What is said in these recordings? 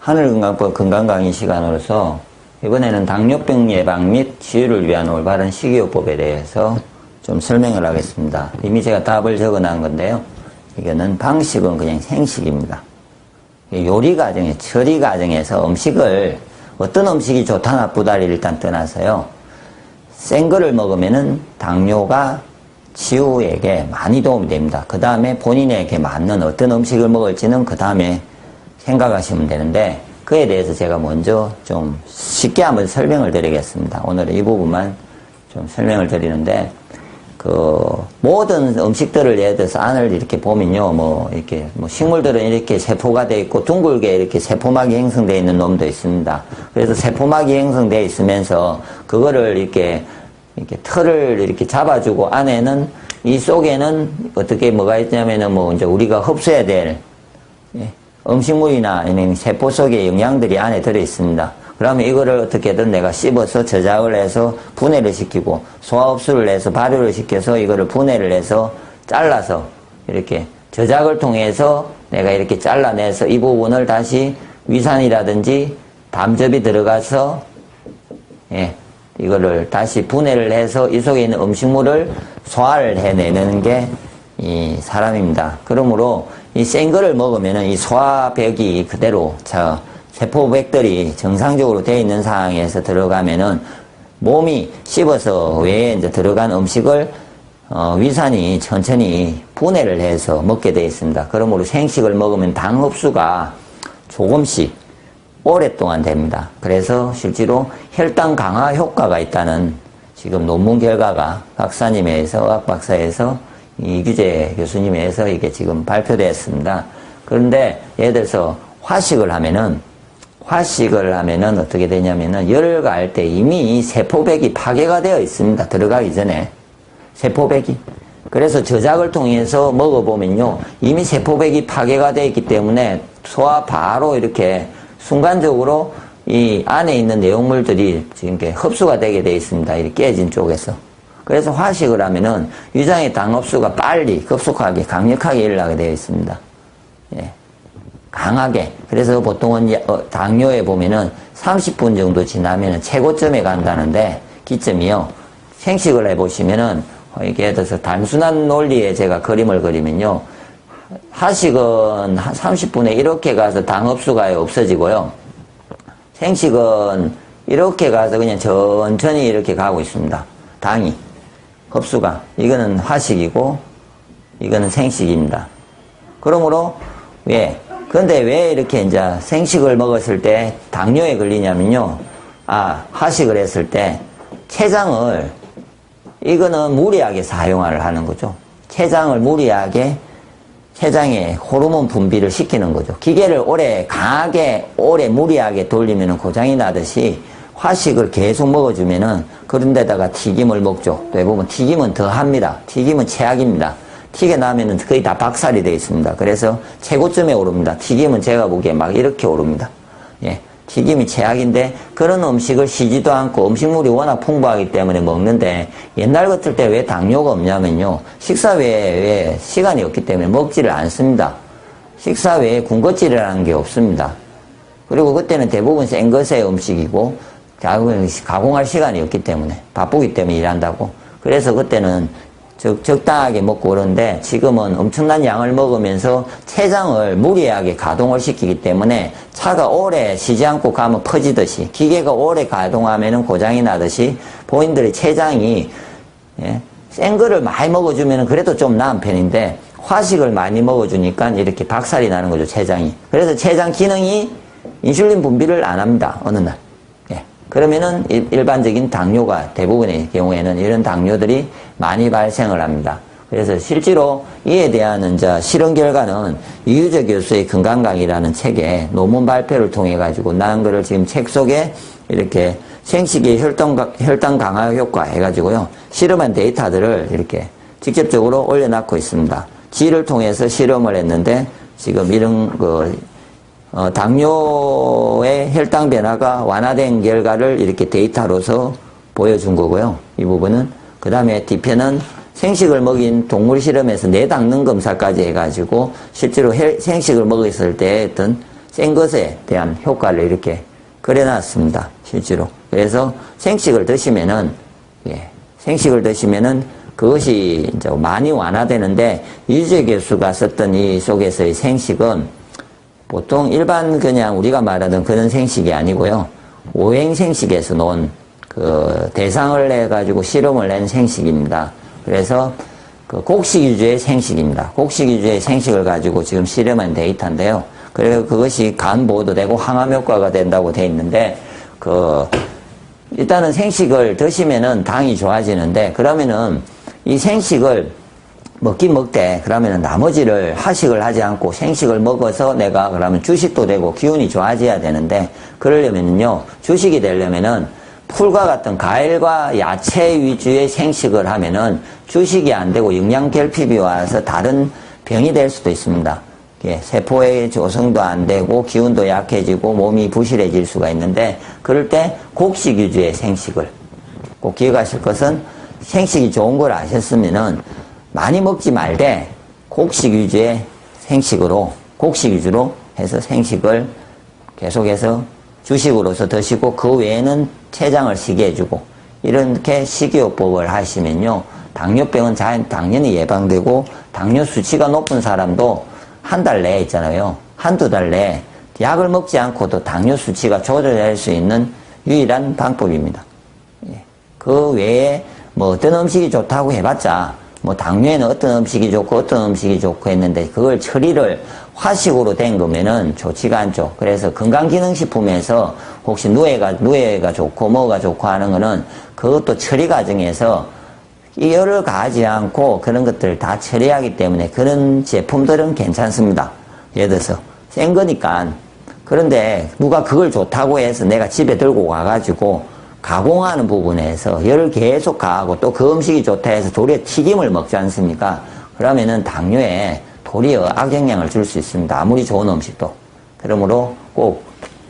하늘건강법 건강강의 시간으로서 이번에는 당뇨병 예방 및 치유를 위한 올바른 식이요법에 대해서 좀 설명을 하겠습니다. 이미 제가 답을 적어놓은 건데요. 이거는 방식은 그냥 생식입니다. 요리 과정에, 처리 과정에서 음식을 어떤 음식이 좋다 나쁘다를 일단 떠나서요. 센 거를 먹으면은 당뇨가 치유에게 많이 도움이 됩니다. 그 다음에 본인에게 맞는 어떤 음식을 먹을지는 그 다음에 생각하시면 되는데, 그에 대해서 제가 먼저 좀 쉽게 한번 설명을 드리겠습니다. 오늘은 이 부분만 좀 설명을 드리는데, 모든 음식들을 예를 들어서 안을 이렇게 보면요, 식물들은 이렇게 세포가 되어 있고, 둥글게 이렇게 세포막이 형성되어 있는 놈도 있습니다. 그래서 세포막이 형성되어 있으면서, 그거를 이렇게 털을 이렇게 잡아주고, 안에는, 이 속에는 어떻게 뭐가 있냐면은 이제 우리가 흡수해야 될, 음식물이나 아니면 세포 속에 영양들이 안에 들어 있습니다. 그러면 이거를 어떻게든 내가 씹어서 저장을 해서 분해를 시키고 소화 흡수를 해서 발효를 시켜서 이거를 분해를 해서 잘라서 이렇게 저작을 통해서 내가 이렇게 잘라내서 이 부분을 다시 위산이라든지 담즙이 들어가서 이거를 다시 분해를 해서 이 속에 있는 음식물을 소화를 해내는 게 이 사람입니다. 그러므로 이 센 거를 먹으면은 이 소화벽이 그대로 세포백들이 정상적으로 되어 있는 상황에서 들어가면은 몸이 씹어서 외에 이제 들어간 음식을 위산이 천천히 분해를 해서 먹게 되어 있습니다. 그러므로 생식을 먹으면 당 흡수가 조금씩 오랫동안 됩니다. 그래서 실제로 혈당 강화 효과가 있다는 지금 논문 결과가 박사님에서 의학박사에서 이규재 교수님에서 이게 지금 발표되었습니다. 그런데 예를 들어서 화식을 하면은 어떻게 되냐면은 열을 가할 때 이미 이 세포백이 파괴가 되어 있습니다. 들어가기 전에. 세포백이. 그래서 저작을 통해서 먹어보면요. 이미 세포백이 파괴가 되어 있기 때문에 소화 바로 이렇게 순간적으로 이 안에 있는 내용물들이 지금 이렇게 흡수가 되게 되어 있습니다. 이렇게 깨진 쪽에서. 그래서 화식을 하면은 위장의 당 흡수가 빨리, 급속하게, 강력하게 일어나게 되어 있습니다. 강하게. 그래서 보통은 당뇨에 보면은 30분 정도 지나면은 최고점에 간다는데, 기점이요. 생식을 해보시면은, 이게 예를 들어서 단순한 논리에 제가 그림을 그리면요. 하식은 한 30분에 이렇게 가서 당 흡수가 없어지고요. 생식은 이렇게 가서 그냥 천천히 이렇게 가고 있습니다. 당이. 흡수가. 이거는 화식이고, 이거는 생식입니다. 그러므로, 근데 왜 이렇게 이제 생식을 먹었을 때 당뇨에 걸리냐면요. 화식을 했을 때 췌장을, 이거는 무리하게 사용을 하는 거죠. 췌장을 무리하게, 췌장에 호르몬 분비를 시키는 거죠. 기계를 강하게, 무리하게 돌리면 고장이 나듯이 화식을 계속 먹어주면은 그런 데다가 튀김을 먹죠. 대부분 튀김은 더 합니다. 튀김은 최악입니다. 튀게 나면은 거의 다 박살이 되어 있습니다. 그래서 최고점에 오릅니다. 튀김은 제가 보기에 막 이렇게 오릅니다. 튀김이 최악인데 그런 음식을 쉬지도 않고 음식물이 워낙 풍부하기 때문에 먹는데 옛날 같을 때 왜 당뇨가 없냐면요. 식사 외에 시간이 없기 때문에 먹지를 않습니다. 식사 외에 군것질이라는 게 없습니다. 그리고 그때는 대부분 센 것의 음식이고 가공할 시간이 없기 때문에 바쁘기 때문에 일한다고. 그래서 그때는 적당하게 먹고 그러는데 지금은 엄청난 양을 먹으면서 췌장을 무리하게 가동을 시키기 때문에 차가 오래 쉬지 않고 가면 퍼지듯이 기계가 오래 가동하면 고장이 나듯이 본인들의 췌장이 센 거를 많이 먹어주면 그래도 좀 나은 편인데 화식을 많이 먹어주니까 이렇게 박살이 나는 거죠. 췌장이. 그래서 췌장 기능이 인슐린 분비를 안 합니다. 어느 날. 그러면은 일반적인 당뇨가 대부분의 경우에는 이런 당뇨들이 많이 발생을 합니다. 그래서 실제로 이에 대한 이제 실험 결과는 이규재 교수의 건강강의라는 책에 논문 발표를 통해 가지고 나온 거를 지금 책 속에 이렇게 생식의 혈당 강화 효과 해가지고요. 실험한 데이터들을 이렇게 직접적으로 올려놓고 있습니다. 지를 통해서 실험을 했는데 지금 이런 당뇨의 혈당 변화가 완화된 결과를 이렇게 데이터로서 보여준 거고요. 이 부분은. 그 다음에 뒤편은 생식을 먹인 동물 실험에서 내당능 검사까지 해가지고 실제로 생식을 먹었을 때 어떤 센 것에 대한 효과를 이렇게 그려놨습니다. 실제로. 그래서 생식을 드시면은, 생식을 드시면은 그것이 이제 많이 완화되는데, 이주재 교수가 썼던 이 속에서의 생식은 보통 일반 그냥 우리가 말하던 그런 생식이 아니고요. 오행생식에서 놓은 그 대상을 해가지고 실험을 낸 생식입니다. 그래서 그 곡식 위주의 생식입니다. 곡식 위주의 생식을 가지고 지금 실험한 데이터인데요. 그래서 그것이 간 보호도 되고 항암 효과가 된다고 돼 있는데, 일단은 생식을 드시면은 당이 좋아지는데, 그러면은 이 생식을 먹긴 먹되, 그러면은 나머지를 하식을 하지 않고 생식을 먹어서 내가 그러면 주식도 되고 기운이 좋아져야 되는데, 그러려면요, 주식이 되려면은 풀과 같은 과일과 야채 위주의 생식을 하면은 주식이 안 되고 영양 결핍이 와서 다른 병이 될 수도 있습니다. 세포의 조성도 안 되고 기운도 약해지고 몸이 부실해질 수가 있는데, 그럴 때 곡식 위주의 생식을 꼭 기억하실 것은, 생식이 좋은 걸 아셨으면은 많이 먹지 말되 곡식 위주의 생식으로, 곡식 위주로 해서 생식을 계속해서 주식으로서 드시고, 그 외에는 췌장을 쉬게 해주고, 이렇게 식이요법을 하시면요, 당뇨병은 당연히 예방되고, 당뇨 수치가 높은 사람도 한 달 내에 있잖아요. 한두 달 내에 약을 먹지 않고도 당뇨 수치가 조절될 수 있는 유일한 방법입니다. 그 외에 뭐 어떤 음식이 좋다고 해봤자, 뭐 당뇨에는 어떤 음식이 좋고 어떤 음식이 좋고 했는데, 그걸 처리를 화식으로 된 거면은 좋지가 않죠. 그래서 건강기능식품에서 혹시 누에가 좋고 뭐가 좋고 하는 거는 그것도 처리 과정에서 열을 가하지 않고 그런 것들을 다 처리하기 때문에 그런 제품들은 괜찮습니다. 예를 들어서 센 거니까. 그런데 누가 그걸 좋다고 해서 내가 집에 들고 와가지고 가공하는 부분에서 열을 계속 가하고 또 그 음식이 좋다 해서 도리어 튀김을 먹지 않습니까? 그러면은 당뇨에 도리어 악영향을 줄 수 있습니다. 아무리 좋은 음식도. 그러므로 꼭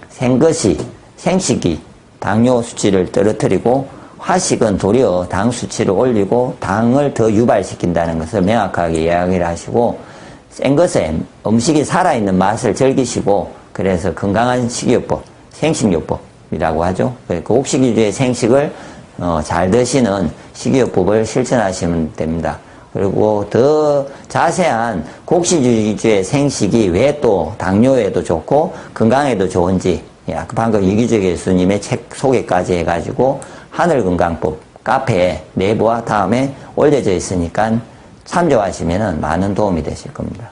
생식이 당뇨 수치를 떨어뜨리고, 화식은 도리어 당 수치를 올리고 당을 더 유발시킨다는 것을 명확하게 이야기를 하시고, 센 것에 음식이 살아있는 맛을 즐기시고, 그래서 건강한 식이요법, 생식요법이라고 하죠. 그 곡식 위주의 생식을 잘 드시는 식이요법을 실천하시면 됩니다. 그리고 더 자세한 곡식 위주의 생식이 왜 또 당뇨에도 좋고 건강에도 좋은지, 방금 이규재 교수님의 책 소개까지 해가지고 하늘건강법 카페에 내부와 다음에 올려져 있으니까 참조하시면 많은 도움이 되실 겁니다.